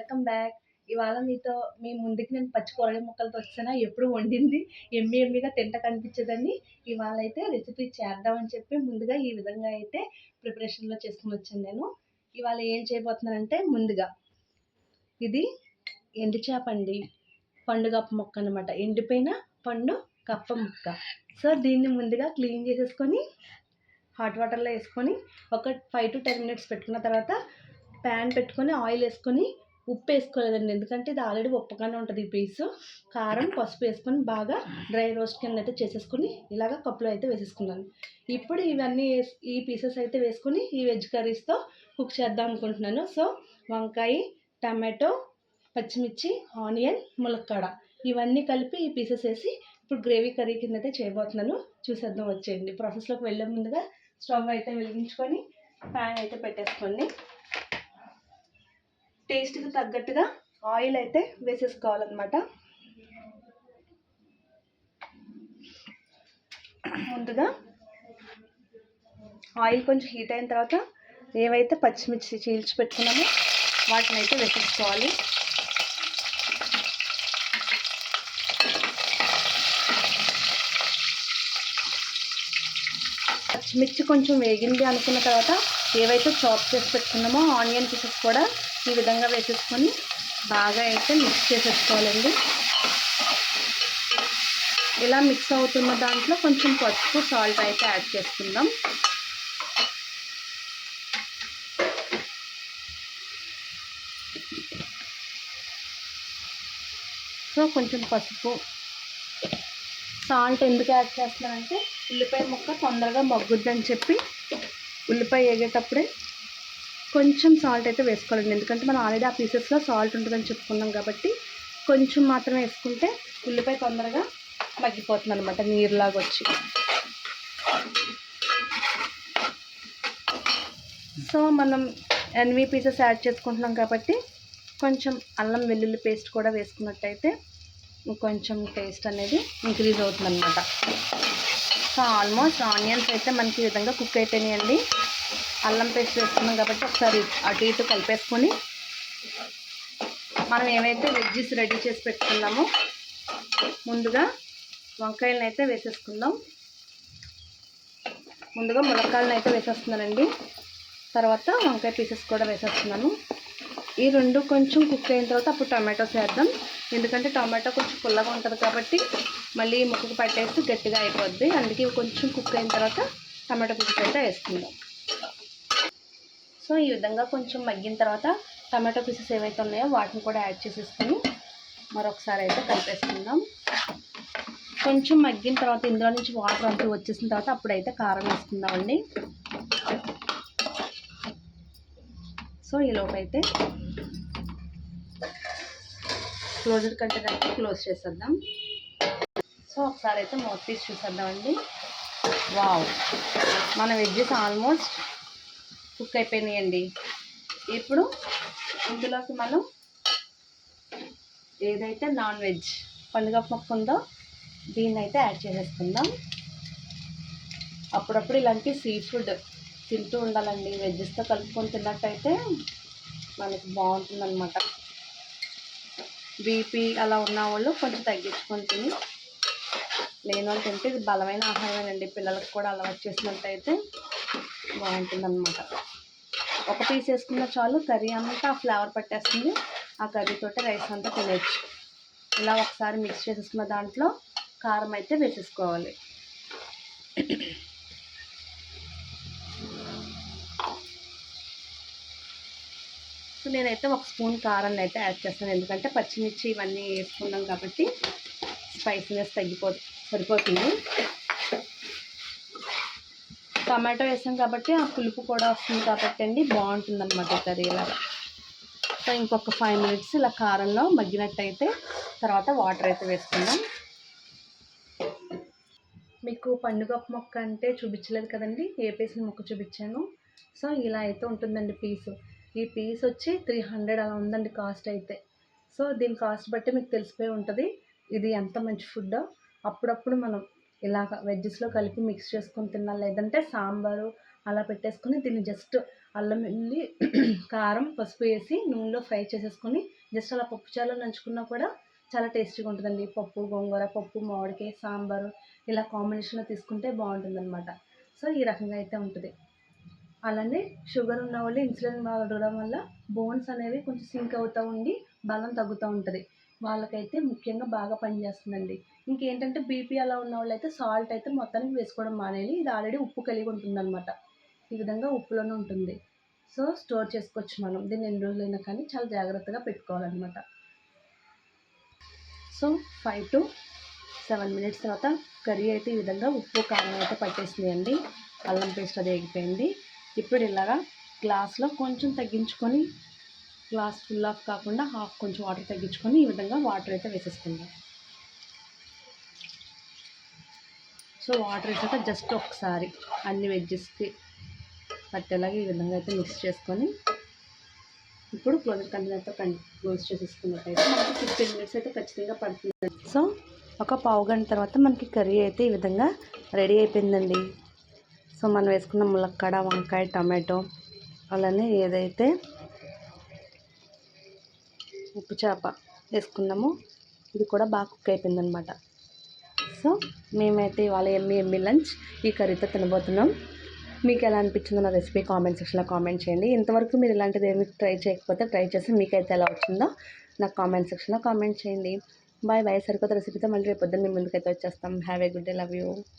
Welcome back. ఇవాళ మీ ముందుకి నేను పచ్చి కూరగాయ ముక్కలతో వచ్చాను. ఎప్పుడు వండింది ఎమ్మిగా తింట కనిపించదని ఇవాళ అయితే రెసిపీ చేద్దామని చెప్పి ముందుగా ఈ విధంగా అయితే ప్రిపరేషన్లో చేసుకుని వచ్చాను. నేను ఇవాళ ఏం చేయబోతున్నానంటే, ముందుగా ఇది ఎండు చేప అండి, పండు కప్ప ముక్క అనమాట. ఎండిపోయిన పండు కప్ప ముక్క. సో దీన్ని ముందుగా క్లీన్ చేసేసుకొని హాట్ వాటర్లో వేసుకొని ఒక 5 to 10 minutes పెట్టుకున్న తర్వాత ప్యాన్ పెట్టుకొని ఆయిల్ వేసుకొని, ఉప్పు వేసుకోలేదండి ఎందుకంటే ఇది ఆల్రెడీ ఉప్పగానే ఉంటుంది. ఈ పీసు కారం పసుపు వేసుకొని బాగా డ్రై రోస్ట్ కింద అయితే చేసేసుకొని ఇలాగ కప్పులో అయితే వేసేసుకున్నాను. ఇప్పుడు ఇవన్నీ ఈ పీసెస్ అయితే వేసుకొని ఈ వెజ్ కర్రీస్తో కుక్ చేద్దాం అనుకుంటున్నాను. సో వంకాయ, టమాటో, పచ్చిమిర్చి, ఆనియన్, ములక్కాడ ఇవన్నీ కలిపి ఈ పీసెస్ వేసి ఇప్పుడు గ్రేవీ కర్రీ కింద అయితే చేయబోతున్నాను. చూసేద్దాం వచ్చేయండి. ప్రాసెస్లోకి వెళ్ళే ముందుగా స్టవ్ అయితే వెలిగించుకొని ప్యాన్ అయితే పెట్టేసుకోండి. టేస్ట్కి తగ్గట్టుగా ఆయిల్ అయితే వేసేసుకోవాలన్నమాట. ముందుగా ఆయిల్ కొంచెం హీట్ అయిన తర్వాత ఏవైతే పచ్చిమిర్చి చీల్చి పెట్టుకున్నామో వాటిని అయితే వేసేసుకోవాలి. పచ్చిమిర్చి కొంచెం వేగింది అనుకున్న తర్వాత ఏవైతే చాప్ చేసి పెట్టుకున్నామో ఆనియన్ పీసెస్ కూడా ఈ విధంగా వేసేసుకొని బాగా అయితే మిక్స్ చేసేసుకోవాలండి. ఇలా మిక్స్ అవుతున్న దాంట్లో కొంచెం పసుపు, సాల్ట్ అయితే యాడ్ చేసుకుందాం. సో కొంచెం పసుపు, సాల్ట్ ఎందుకు యాడ్ చేస్తున్నానంటే ఉల్లిపాయ ముక్క తొందరగా మగ్గుద్దని చెప్పి ఉల్లిపాయ వేగేటప్పుడే కొంచెం సాల్ట్ అయితే వేసుకోవాలండి. ఎందుకంటే మనం ఆల్రెడీ ఆ పీసెస్లో సాల్ట్ ఉంటుందని చెప్పుకున్నాం కాబట్టి కొంచెం మాత్రమే వేసుకుంటే ఉల్లిపాయ తొందరగా మగ్గిపోతుంది అనమాట, నీరులాగా వచ్చి. సో మనం ఎన్వి పీసెస్ యాడ్ చేసుకుంటున్నాం కాబట్టి కొంచెం అల్లం వెల్లుల్లి పేస్ట్ కూడా వేసుకున్నట్టయితే కొంచెం టేస్ట్ అనేది ఇంక్రీజ్ అవుతుంది అనమాట. సో ఆల్మోస్ట్ ఆనియన్స్ అయితే మనకి ఈ విధంగా కుక్ అయిపోయినాయండి. అల్లం పేస్ట్ వేసుకున్నాం కాబట్టి ఒకసారి అటు ఇటు కలిపేసుకొని మనం ఏవైతే వెజ్జెస్ రెడీ చేసి పెట్టుకున్నామో ముందుగా వంకాయలను అయితే వేసేసుకుందాం. ముందుగా ములక్కాయలను అయితే వేసేస్తున్నానండి. తర్వాత వంకాయ పీసెస్ కూడా వేసేస్తున్నాను. ఈ రెండు కొంచెం కుక్ అయిన తర్వాత అప్పుడు టమాటోస్ వేద్దాం. ఎందుకంటే టమాటో కొంచెం పుల్లగా ఉంటుంది కాబట్టి మళ్ళీ ముక్కకు పట్టేసి గట్టిగా అయిపోద్ది. అందుకే కొంచెం కుక్ అయిన తర్వాత టమాటో పీసెస్ అయితే వేసుకుందాం. సో ఈ విధంగా కొంచెం మగ్గిన తర్వాత టమాటో పీసెస్ ఏవైతే ఉన్నాయో వాటిని కూడా యాడ్ చేసేసుకొని మరొకసారి అయితే కలిపేసుకుందాం. కొంచెం మగ్గిన తర్వాత ఇందులో నుంచి వాటర్ అంతా వచ్చేసిన తర్వాత అప్పుడైతే కారం వేసుకుందామండి. సో ఈలోపు అయితే క్లోజ్డ్ కంటైనర్ అయితే క్లోజ్ చేసేద్దాం. సో ఒకసారి అయితే మూత తీసి చూసేద్దామండి. వావ్, మన వెజ్జెస్ ఆల్మోస్ట్ కుక్ అయిపోయినాయండి. ఇప్పుడు ఇందులోకి మనం ఏదైతే నాన్ వెజ్ పండుగ ముక్క ఉందో దీన్ని అయితే యాడ్ చేసేసుకుందాం. అప్పుడప్పుడు ఇలాంటి సీ ఫుడ్ తింటూ ఉండాలండి. వెజ్జెస్తో కలుపుకొని తిన్నట్టయితే మనకి బాగుంటుందన్నమాట. బీపీ అలా ఉన్న వాళ్ళు కొంచెం తగ్గించుకొని తిని, లేని వాళ్ళు తింటే ఇది బలమైన ఆహారమేనండి. పిల్లలకు కూడా అలవాటు చేసినట్టయితే బాగుంటుందన్నమాట. ఒక పీస్ వేసుకున్న చాలు, కర్రీ అంతా ఫ్లేవర్ పట్టేస్తుంది. ఆ కర్రీతోటి రైస్ అంతా తినేయచ్చు. ఇలా ఒకసారి మిక్స్ చేసేసుకున్న దాంట్లో కారం అయితే వేసేసుకోవాలి. సో నేనైతే 1 స్పూన్ కారాన్ని అయితే యాడ్ చేస్తాను. ఎందుకంటే పచ్చిమిర్చి ఇవన్నీ వేసుకున్నాం కాబట్టి స్పైసీనెస్ సరిపోతుంది. టమాటో వేసాం కాబట్టి ఆ పులుపు కూడా వస్తుంది కాబట్టి అండి బాగుంటుంది అనమాట కర్రీ ఇలా. సో ఇంకొక 5 minutes ఇలా కారంలో మగ్గినట్టయితే తర్వాత వాటర్ అయితే వేసుకుందాం. మీకు పండుగ మొక్క అంటే చూపించలేదు కదండి, ఏ పీస్ మొక్క చూపించాను. సో ఇలా అయితే ఉంటుందండి పీసు. ఈ పీస్ వచ్చి 300 అలా ఉందండి కాస్ట్ అయితే. సో దీని కాస్ట్ బట్టి మీకు తెలిసిపోయి ఉంటుంది ఇది ఎంత మంచి ఫుడ్డో. అప్పుడప్పుడు మనం ఇలాగ వెజ్జెస్లో కలిపి మిక్స్ చేసుకొని తినాలి. లేదంటే సాంబారు అలా పెట్టేసుకొని దీన్ని జస్ట్ అల్లం వెల్లి కారం పసుపు వేసి నూనెలో ఫ్రై చేసేసుకొని జస్ట్ అలా పప్పుచారులో నంచుకున్నా కూడా చాలా టేస్టీగా ఉంటుందండి. పప్పు గోంగూర, పప్పు మామిడికాయ, సాంబారు ఇలా కాంబినేషన్లో తీసుకుంటే బాగుంటుందన్నమాట. సో ఈ రకంగా అయితే ఉంటుంది. అలానే షుగర్ ఉన్న వాళ్ళు ఇన్సులిన్ వాడడం వల్ల బోన్స్ అనేవి కొంచెం సింక్ అవుతూ ఉండి బలం తగ్గుతూ ఉంటుంది. వాళ్ళకైతే ముఖ్యంగా బాగా పనిచేస్తుందండి. ఇంకేంటంటే బీపీ అలా ఉన్న వాళ్ళైతే సాల్ట్ అయితే మొత్తానికి వేసుకోవడం మానేయాలి. ఇది ఆల్రెడీ ఉప్పు కలిగి ఉంటుందన్నమాట. ఈ విధంగా ఉప్పులోనే ఉంటుంది. సో స్టోర్ చేసుకోవచ్చు మనం. దీన్ని ఎన్ని రోజులైనా కానీ చాలా జాగ్రత్తగా పెట్టుకోవాలన్నమాట. సో 5 to 7 మినిట్స్ తర్వాత కర్రీ అయితే ఈ విధంగా ఉప్పు కారం అయితే పట్టేసింది అండి. అల్లం పేస్ట్ అది ఎగిపోయింది. ఇప్పుడు ఇలాగా గ్లాస్లో కొంచెం తగ్గించుకొని, గ్లాస్ ఫుల్ ఆఫ్ కాకుండా హాఫ్ కొంచెం వాటర్ తగ్గించుకొని ఈ విధంగా వాటర్ అయితే వేసేసుకుందాం. సో వాటర్ వేసాక జస్ట్ ఒకసారి అన్ని వెజ్జెస్కి పట్టేలాగా ఈ విధంగా అయితే మిక్స్ చేసుకొని ఇప్పుడు క్లోజ్ కంటైనర్తో క్లోజ్ చేసేసుకున్నట్టయితే మనకి 15 మినిట్స్ అయితే ఖచ్చితంగా పడుతుంది. సో ఒక పావు గంట తర్వాత మనకి కర్రీ అయితే ఈ విధంగా రెడీ అయిపోయిందండి. సో మనం వేసుకున్న ములక్కాడ, వంకాయ, టమాటో అలానే ఏదైతే ఉప్పు చేప వేసుకున్నామో ఇది కూడా బాగా కుక్ అయిపోయిందనమాట. సో మేమైతే ఇవాళ ఎమ్మి లంచ్ ఈ కర్రీతో తినబోతున్నాం. మీకు ఎలా అనిపించిందో నా రెసిపీ కామెంట్ సెక్షన్లో కామెంట్ చేయండి. ఇంతవరకు మీరు ఇలాంటిది ఏమి ట్రై చేయకపోతే ట్రై చేసి మీకైతే ఎలా వచ్చిందో నాకు కామెంట్ సెక్షన్లో కామెంట్ చేయండి. Bye bye. సరికొత్త రెసిపీతో మళ్ళీ రేపు పొద్దున్న మీ ముందుకైతే వచ్చేస్తాం. Have a good day. Love you.